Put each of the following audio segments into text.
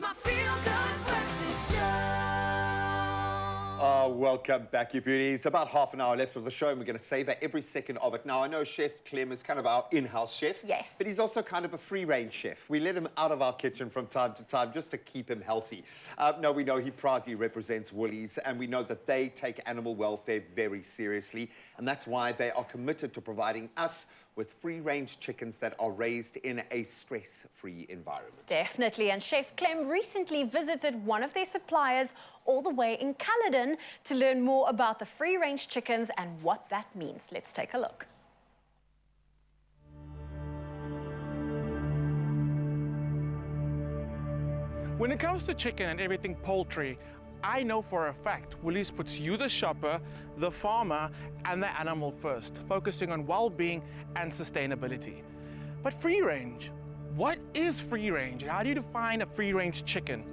my feel-good breakfast show. Oh, welcome back, you beauties. About half an hour left of the show, and we're going to savor every second of it. Now, I know Chef Clem is kind of our in-house chef. Yes. But he's also kind of a free-range chef. We let him out of our kitchen from time to time just to keep him healthy. Now, we know he proudly represents Woolies, and we know that they take animal welfare very seriously, and that's why they are committed to providing us with free-range chickens that are raised in a stress-free environment. Definitely, and Chef Clem recently visited one of their suppliers all the way in Caledon to learn more about the free-range chickens and what that means. Let's take a look. When it comes to chicken and everything poultry, I know for a fact Woolies puts you, the shopper, the farmer, and the animal first, focusing on well-being and sustainability. But free range, what is free range? How do you define a free range chicken?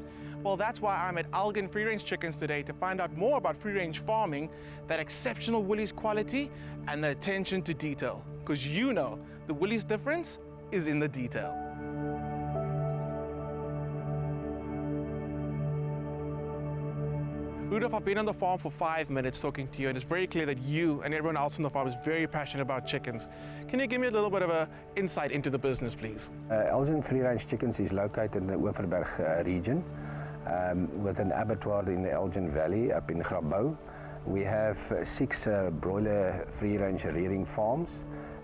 Well, that's why I'm at Algen Free Range Chickens today to find out more about free range farming, that exceptional Woolies quality, and the attention to detail. Because you know, the Woolies difference is in the detail. Rudolph, I've been on the farm for 5 minutes talking to you, and it's very clear that you and everyone else on the farm is very passionate about chickens. Can you give me a little bit of an insight into the business, please? Elgin Free Range Chickens is located in the Oeverberg region with an abattoir in the Elgin Valley up in Grabouw. We have 6 broiler free range rearing farms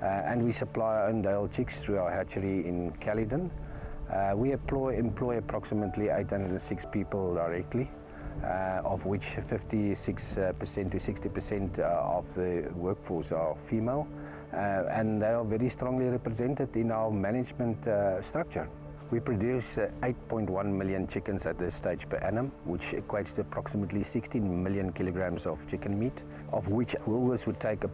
and we supply our own Dale chicks through our hatchery in Caledon. We employ approximately 806 people directly. Of which 56% to 60% of the workforce are female, and they are very strongly represented in our management structure. We produce 8.1 million chickens at this stage per annum, which equates to approximately 16 million kilograms of chicken meat, of which Woolworths would take up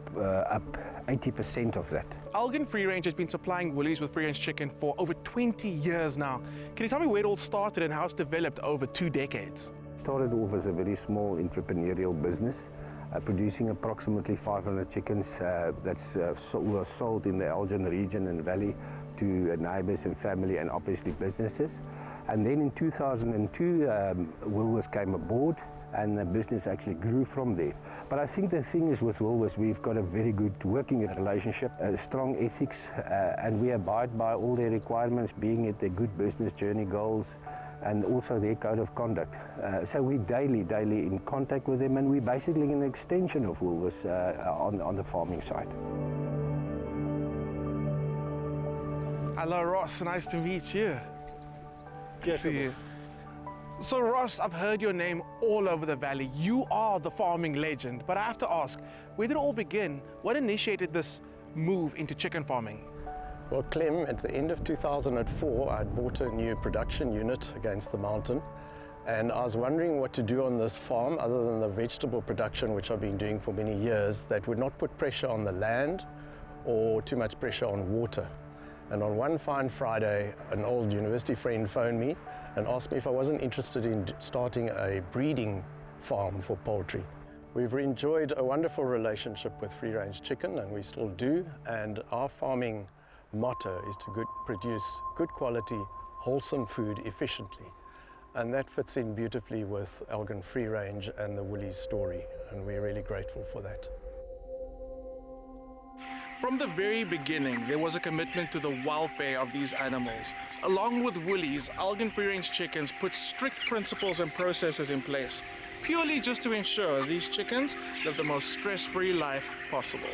80% of that. Algen Free Range has been supplying Woolies with free range chicken for over 20 years now. Can you tell me where it all started and how it's developed over 2 decades? Started off as a very small entrepreneurial business, producing approximately 500 chickens that were sold in the Elgin region and valley to neighbours and family and obviously businesses. And then in 2002, Woolworths came aboard and the business actually grew from there. But I think the thing is with Woolworths, we've got a very good working relationship, strong ethics, and we abide by all their requirements, being it their good business journey goals, and also their code of conduct. So we're daily in contact with them, and we're basically an extension of Woolworths on the farming side. Hello, Ross. Nice to meet you. Good to see you. So, Ross, I've heard your name all over the valley. You are the farming legend. But I have to ask, where did it all begin? What initiated this move into chicken farming? Well, Clem, at the end of 2004, I'd bought a new production unit against the mountain, and I was wondering what to do on this farm other than the vegetable production, which I've been doing for many years, that would not put pressure on the land or too much pressure on water. And on one fine Friday, an old university friend phoned me and asked me if I wasn't interested in starting a breeding farm for poultry. We've enjoyed a wonderful relationship with free-range chicken, and we still do, and our farming motto is to produce good quality, wholesome food efficiently. And that fits in beautifully with Algen Free Range and the Woolies story, and we're really grateful for that. From the very beginning, there was a commitment to the welfare of these animals. Along with Woolies, Algen Free Range Chickens put strict principles and processes in place, purely just to ensure these chickens live the most stress-free life possible.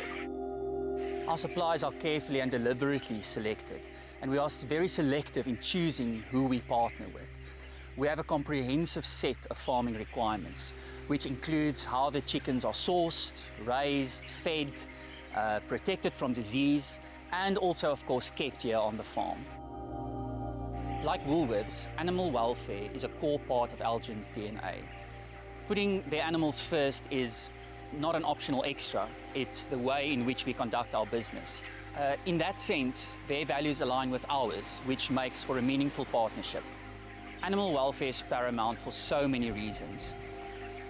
Our suppliers are carefully and deliberately selected, and we are very selective in choosing who we partner with. We have a comprehensive set of farming requirements, which includes how the chickens are sourced, raised, fed, protected from disease, and also, of course, kept here on the farm. Like Woolworths, animal welfare is a core part of Algen's DNA. Putting their animals first is not an optional extra, it's the way in which we conduct our business. In that sense, their values align with ours, which makes for a meaningful partnership. Animal welfare is paramount for so many reasons,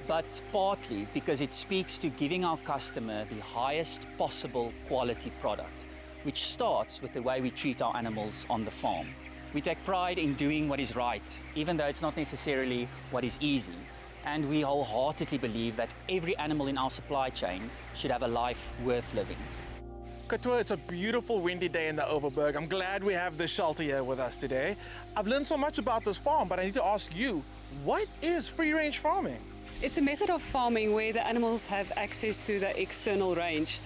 but partly because it speaks to giving our customer the highest possible quality product, which starts with the way we treat our animals on the farm. We take pride in doing what is right, even though it's not necessarily what is easy. And we wholeheartedly believe that every animal in our supply chain should have a life worth living. Katua, it's a beautiful windy day in the Overberg. I'm glad we have the shelter here with us today. I've learned so much about this farm, but I need to ask you, what is free-range farming? It's a method of farming where the animals have access to the external range.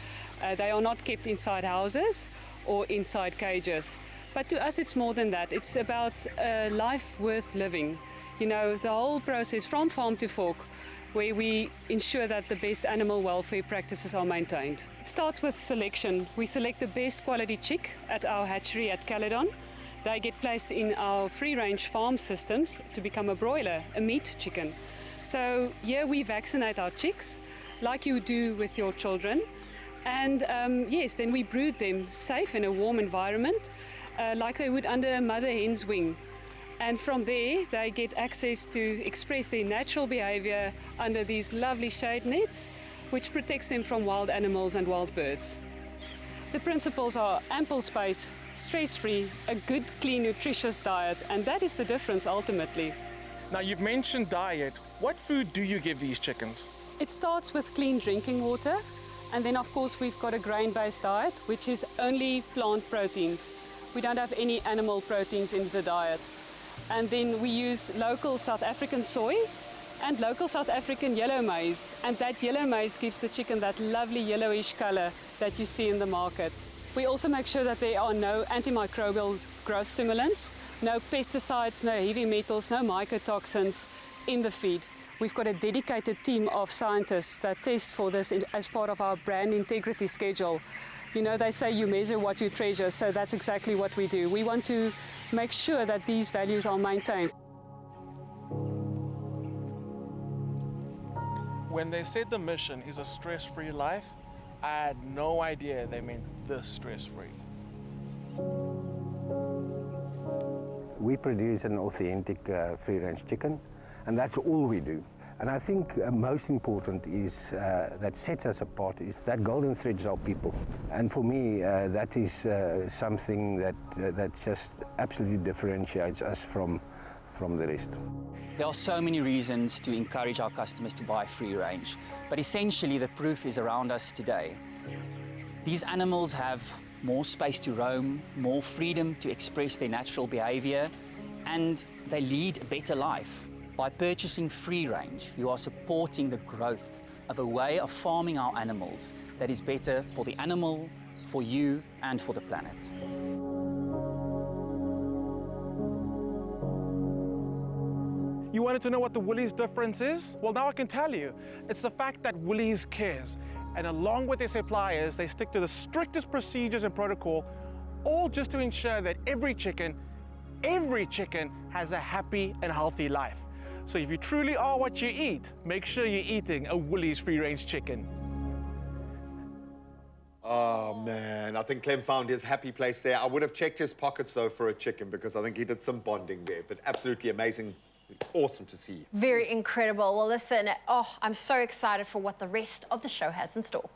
They are not kept inside houses or inside cages. But to us, it's more than that. It's about a life worth living. You know, the whole process from farm to fork, where we ensure that the best animal welfare practices are maintained. It starts with selection. We select the best quality chick at our hatchery at Caledon. They get placed in our free-range farm systems to become a broiler, a meat chicken. So here we vaccinate our chicks, like you do with your children. And yes, then we brood them safe in a warm environment, like they would under a mother hen's wing. And from there, they get access to express their natural behavior under these lovely shade nets, which protects them from wild animals and wild birds. The principles are ample space, stress-free, a good, clean, nutritious diet, and that is the difference ultimately. Now, you've mentioned diet. What food do you give these chickens? It starts with clean drinking water, and then of course we've got a grain-based diet, which is only plant proteins. We don't have any animal proteins in the diet. And then we use local South African soy and local South African yellow maize. And that yellow maize gives the chicken that lovely yellowish color that you see in the market. We also make sure that there are no antimicrobial growth stimulants, no pesticides, no heavy metals, no mycotoxins in the feed. We've got a dedicated team of scientists that test for this as part of our brand integrity schedule. You know, they say you measure what you treasure, so that's exactly what we do. We want to make sure that these values are maintained. When they said the mission is a stress-free life, I had no idea they meant this stress-free. We produce an authentic free-range chicken, and that's all we do. And I think most important is, that sets us apart, is that golden thread is our people. And for me, that is something that just absolutely differentiates us from the rest. There are so many reasons to encourage our customers to buy free range, but essentially the proof is around us today. These animals have more space to roam, more freedom to express their natural behavior, and they lead a better life. By purchasing free range, you are supporting the growth of a way of farming our animals that is better for the animal, for you, and for the planet. You wanted to know what the Woolies difference is? Well, now I can tell you. It's the fact that Woolies cares. And along with their suppliers, they stick to the strictest procedures and protocol, all just to ensure that every chicken has a happy and healthy life. So if you truly are what you eat, make sure you're eating a Woolies free-range chicken. Oh, man, I think Clem found his happy place there. I would have checked his pockets, though, for a chicken, because I think he did some bonding there. But absolutely amazing. Awesome to see. Very incredible. Well, listen, I'm so excited for what the rest of the show has in store.